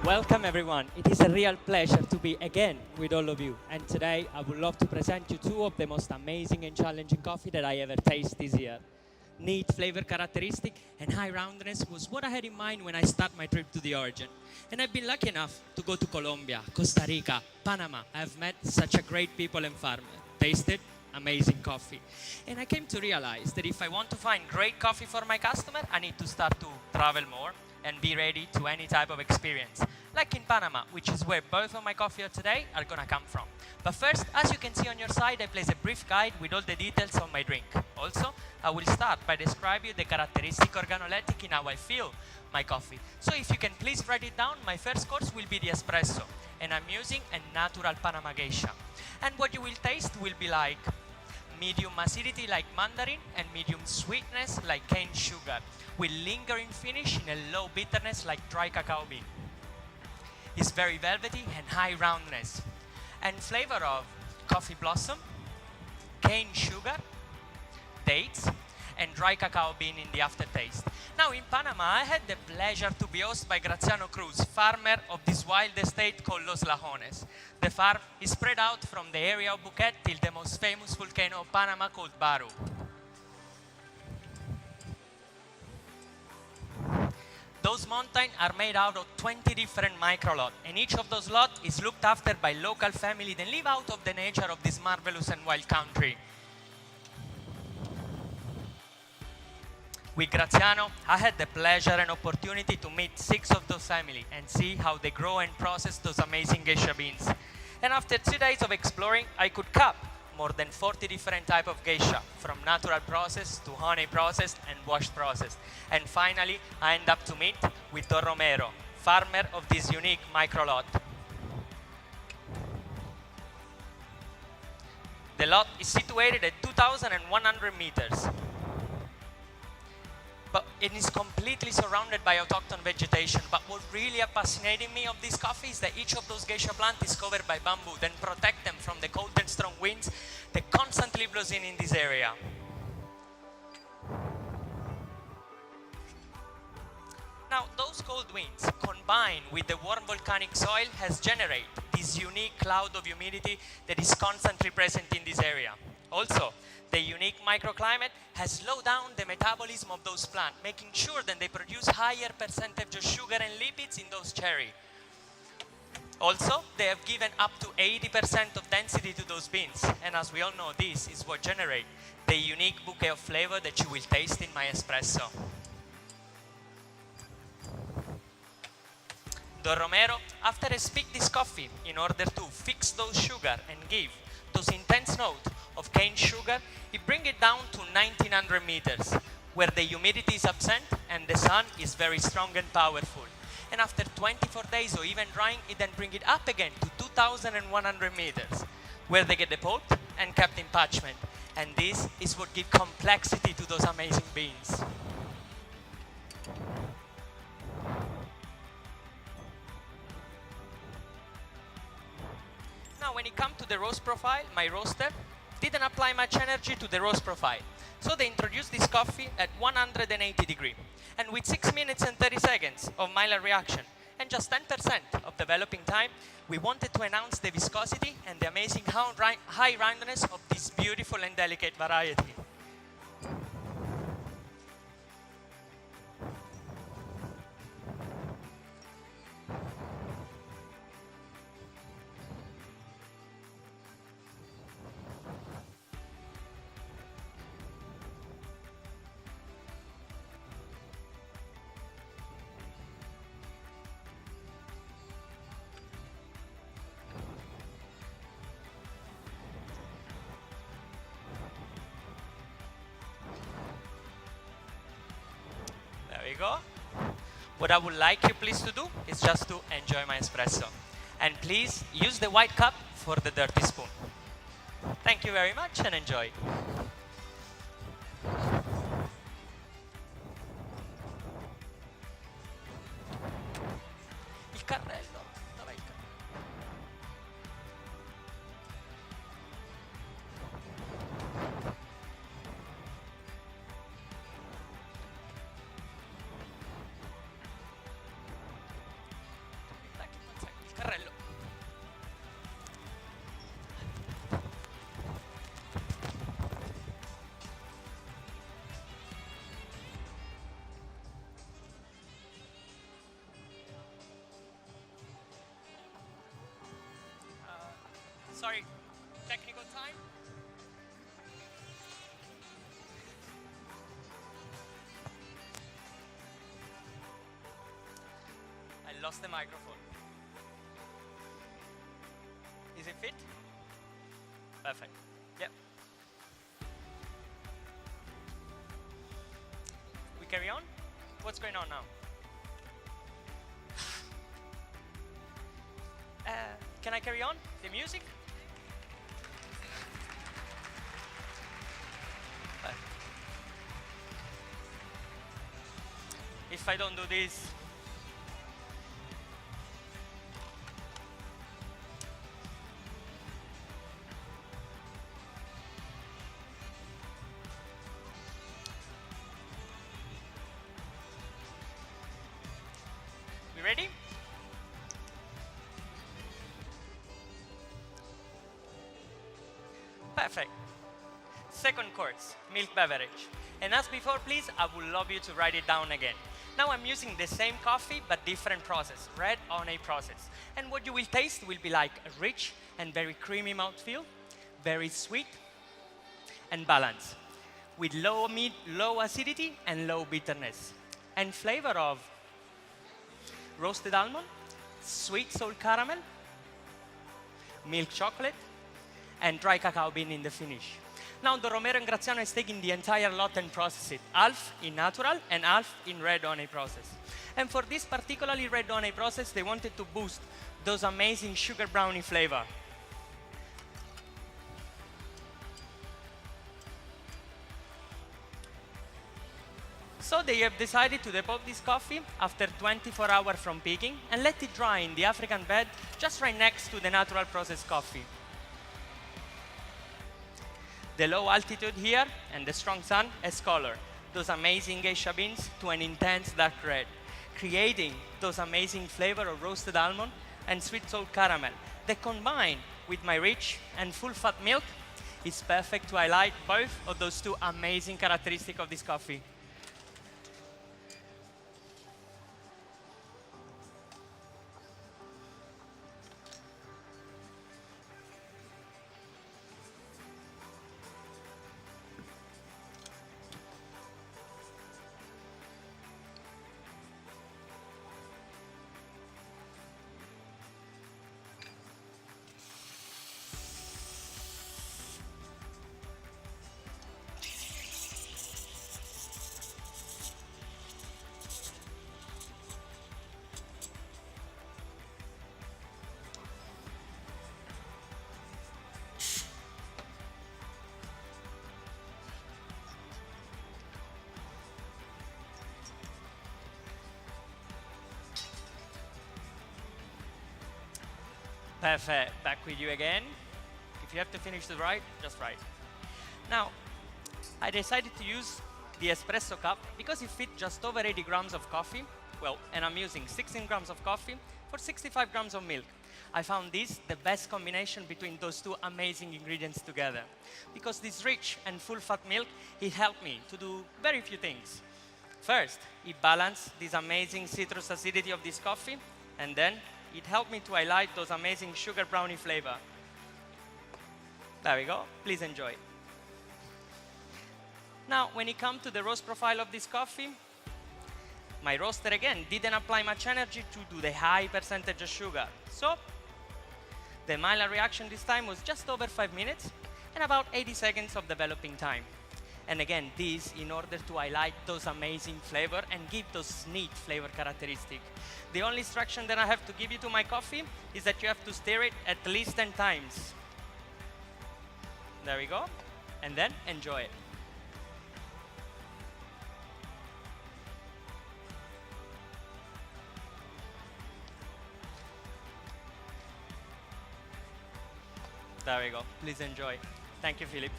Welcome everyone. It is a real pleasure to be again with all of you. And today I would love to present you two of the most amazing and challenging coffee that I ever tasted this year. Neat flavor characteristic and high roundness was what I had in mind when I started my trip to the origin. And I've been lucky enough to go to Colombia, Costa Rica, Panama. I've met such a great people and farmers. Tasted amazing coffee. And I came to realize that if I want to find great coffee for my customer, I need to start to travel more and be ready to any type of experience. Like in Panama, which is where both of my coffee of today are gonna come from. But first, as you can see on your side, I place a brief guide with all the details of my drink. Also, I will start by describing the characteristic organoleptic in how I feel my coffee. So if you can please write it down, my first course will be the espresso. And I'm using a natural Panama geisha. And what you will taste will be like medium acidity like mandarin and medium sweetness like cane sugar, with lingering finish in a low bitterness like dry cacao bean. It's very velvety and high roundness. And flavor of coffee blossom, cane sugar, dates, and dry cacao bean in the aftertaste. Now in Panama, I had the pleasure to be hosted by Graziano Cruz, farmer of this wild estate called Los Lajones. The farm is spread out from the area of Buquet till the most famous volcano of Panama called Baru. Those mountains are made out of 20 different micro lots, and each of those lots is looked after by local families that live out of the nature of this marvelous and wild country. With Graziano, I had the pleasure and opportunity to meet 6 of those families and see how they grow and process those amazing geisha beans. And after 2 days of exploring, I could cup more than 40 different types of geisha, from natural process to honey processed and washed processed. And finally, I end up to meet with Don Romero, farmer of this unique micro lot. The lot is situated at 2,100 meters. But it is completely surrounded by autochthon vegetation. But what really fascinated me of this coffee is that each of those geisha plants is covered by bamboo, then protect them from the cold and strong winds that constantly blows in this area. Now, those cold winds combined with the warm volcanic soil has generated this unique cloud of humidity that is constantly present in this area. Also, the unique microclimate has slowed down the metabolism of those plants, making sure that they produce higher percentage of sugar and lipids in those cherries. Also, they have given up to 80% of density to those beans, and as we all know, this is what generates the unique bouquet of flavor that you will taste in my espresso. Don Romero, after I speak this coffee in order to fix those sugar and give those intense notes of cane sugar, he bring it down to 1900 meters, where the humidity is absent and the sun is very strong and powerful. And after 24 days or even drying, it then bring it up again to 2100 meters, where they get depulped and kept in parchment. And this is what gives complexity to those amazing beans. Now, when it comes to the roast profile, my roaster didn't apply much energy to the roast profile. So they introduced this coffee at 180 degrees. And with 6 minutes and 30 seconds of Maillard reaction and just 10% of developing time, we wanted to announce the viscosity and the amazing high roundness of this beautiful and delicate variety. There we go. What I would like you please to do is just to enjoy my espresso. And please use the white cup for the dirty spoon. Thank you very much and enjoy. Il carrello. Dov'è il carrello? sorry, technical time. I lost the microphone. Is it fit? Perfect. Yep. We carry on? What's going on now? Can I carry on? The music? If I don't do this, we ready? Perfect. Second course, milk beverage. And as before, please, I would love you to write it down again. Now I'm using the same coffee, but different process, red on a process. And what you will taste will be like a rich and very creamy mouthfeel, very sweet and balanced, with low acidity and low bitterness. And flavor of roasted almond, sweet sour caramel, milk chocolate, and dry cacao bean in the finish. Now the Romero and Graziano is taking the entire lot and process it, half in natural and half in red on a process. And for this particularly red on a process, they wanted to boost those amazing sugar brownie flavor. So they have decided to depot this coffee after 24 hours from picking and let it dry in the African bed just right next to the natural processed coffee. The low altitude here and the strong sun has colored those amazing geisha beans to an intense dark red, creating those amazing flavor of roasted almond and sweet sour caramel that combined with my rich and full fat milk is perfect to highlight both of those two amazing characteristics of this coffee. Perfect, back with you again. If you have to finish the ride, just write. Now, I decided to use the espresso cup because it fits just over 80 grams of coffee. Well, and I'm using 16 grams of coffee for 65 grams of milk. I found this the best combination between those two amazing ingredients together. Because this rich and full fat milk, it helped me to do very few things. First, it balanced this amazing citrus acidity of this coffee, and then it helped me to highlight those amazing sugar brownie flavor. There we go, please enjoy. Now, when it comes to the roast profile of this coffee, my roaster again didn't apply much energy to do the high percentage of sugar. So, the Maillard reaction this time was just over 5 minutes and about 80 seconds of developing time. And again, this in order to highlight those amazing flavor and give those neat flavor characteristic. The only instruction that I have to give you to my coffee is that you have to stir it at least 10 times. There we go. And then enjoy it. There we go. Please enjoy. Thank you, Philip.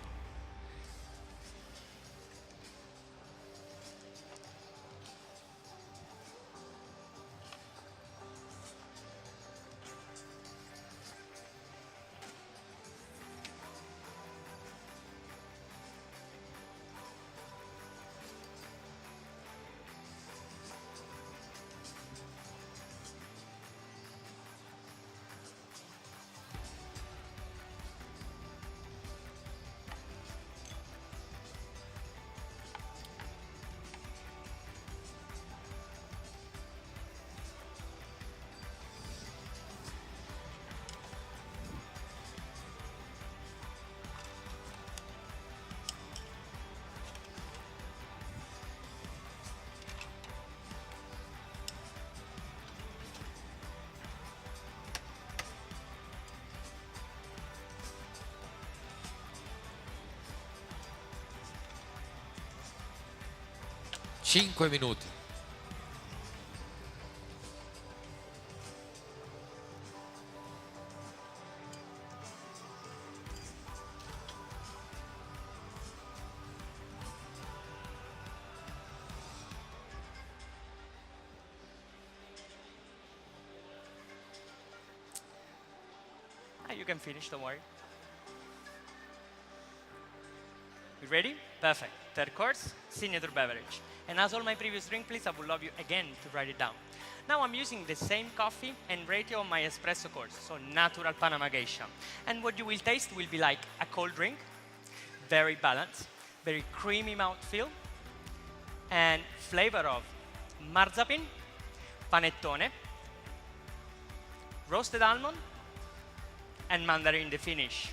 5 minuti. You can finish, don't worry. You ready? Perfect. Third course, signature beverage. And as all my previous drink, please, I would love you again to write it down. Now I'm using the same coffee and ratio of my espresso course, so natural Panama Geisha. And what you will taste will be like a cold drink, very balanced, very creamy mouthfeel, and flavor of marzipan, panettone, roasted almond, and mandarin in the finish.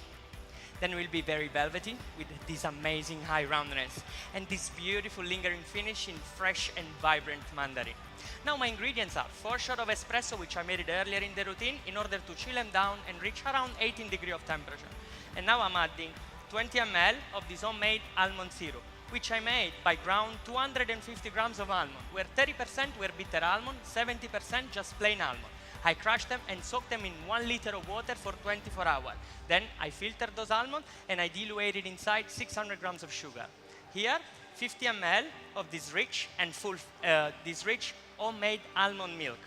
Then it will be very velvety with this amazing high roundness and this beautiful lingering finish in fresh and vibrant mandarin. Now my ingredients are 4 shots of espresso, which I made it earlier in the routine in order to chill them down and reach around 18 degrees of temperature. And now I'm adding 20 ml of this homemade almond syrup, which I made by ground 250 grams of almond, where 30% were bitter almond, 70% just plain almond. I crushed them and soaked them in 1 liter of water for 24 hours. Then I filtered those almonds and I diluted inside 600 grams of sugar. Here, 50 ml of this rich and rich homemade almond milk.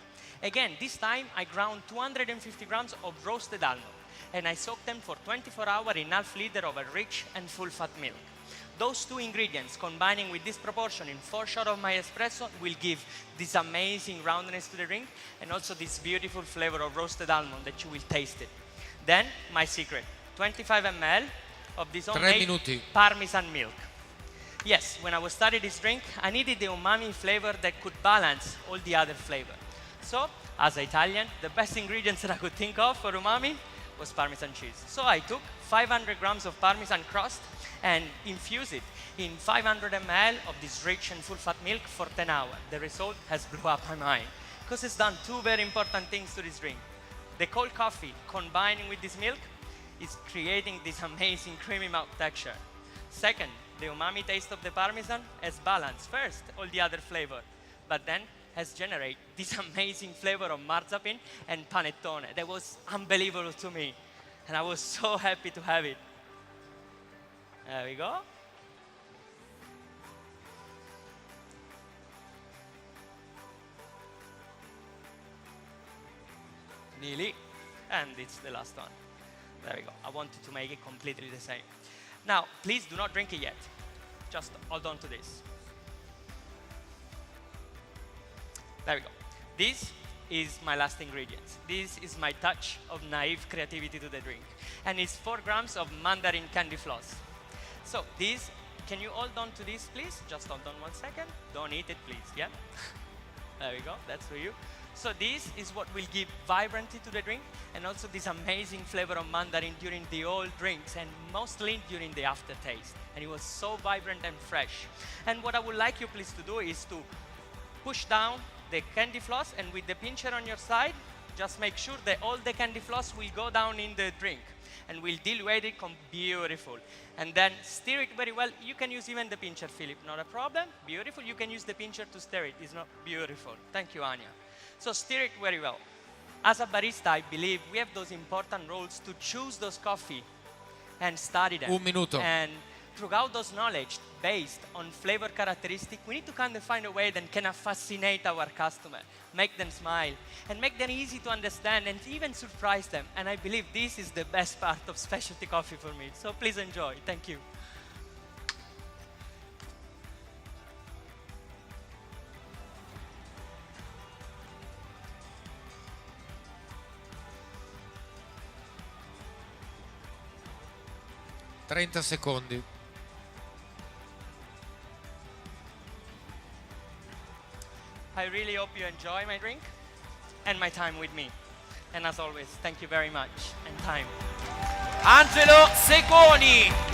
Again, this time I ground 250 grams of roasted almond and I soaked them for 24 hours in half liter of a rich and full fat milk. Those two ingredients combining with this proportion in 4 shots of my espresso will give this amazing roundness to the drink and also this beautiful flavor of roasted almond that you will taste it. Then my secret, 25 ml of this homemade Parmesan milk. Yes, when I was studying this drink, I needed the umami flavor that could balance all the other flavor. So, as an Italian, the best ingredients that I could think of for umami was Parmesan cheese. So I took 500 grams of Parmesan crust and infuse it in 500 ml of this rich and full fat milk for 10 hours. The result has blew up my mind because it's done 2 very important things to this drink. The cold coffee combining with this milk is creating this amazing creamy mouth texture. Second, the umami taste of the Parmesan has balanced first all the other flavor, but then has generated this amazing flavor of marzipan and panettone that was unbelievable to me. And I was so happy to have it. There we go. Nearly. And it's the last one. There we go. I wanted to make it completely the same. Now, please do not drink it yet. Just hold on to this. There we go. This is my last ingredient. This is my touch of naive creativity to the drink. And it's 4 grams of mandarin candy floss. So this, can you hold on to this, please? Just hold on 1 second. Don't eat it, please, yeah? There we go, that's for you. So this is what will give vibrancy to the drink and also this amazing flavor of mandarin during the whole drinks and mostly during the aftertaste. And it was so vibrant and fresh. And what I would like you please to do is to push down the candy floss and with the pincher on your side, just make sure that all the candy floss will go down in the drink and we'll dilute it beautiful. And then stir it very well. You can use even the pincher, Philip, not a problem. Beautiful. You can use the pincher to stir it. It's not beautiful. Thank you, Anya. So stir it very well. As a barista, I believe we have those important roles to choose those coffee and study them. 1 minuto. And throughout those knowledge based on flavor characteristic, we need to kind of find a way that can fascinate our customer, make them smile, and make them easy to understand and even surprise them. And I believe this is the best part of specialty coffee for me. So please enjoy. Thank you. Trenta secondi. I really hope you enjoy my drink and my time with me. And as always, thank you very much and time. Angelo Segoni.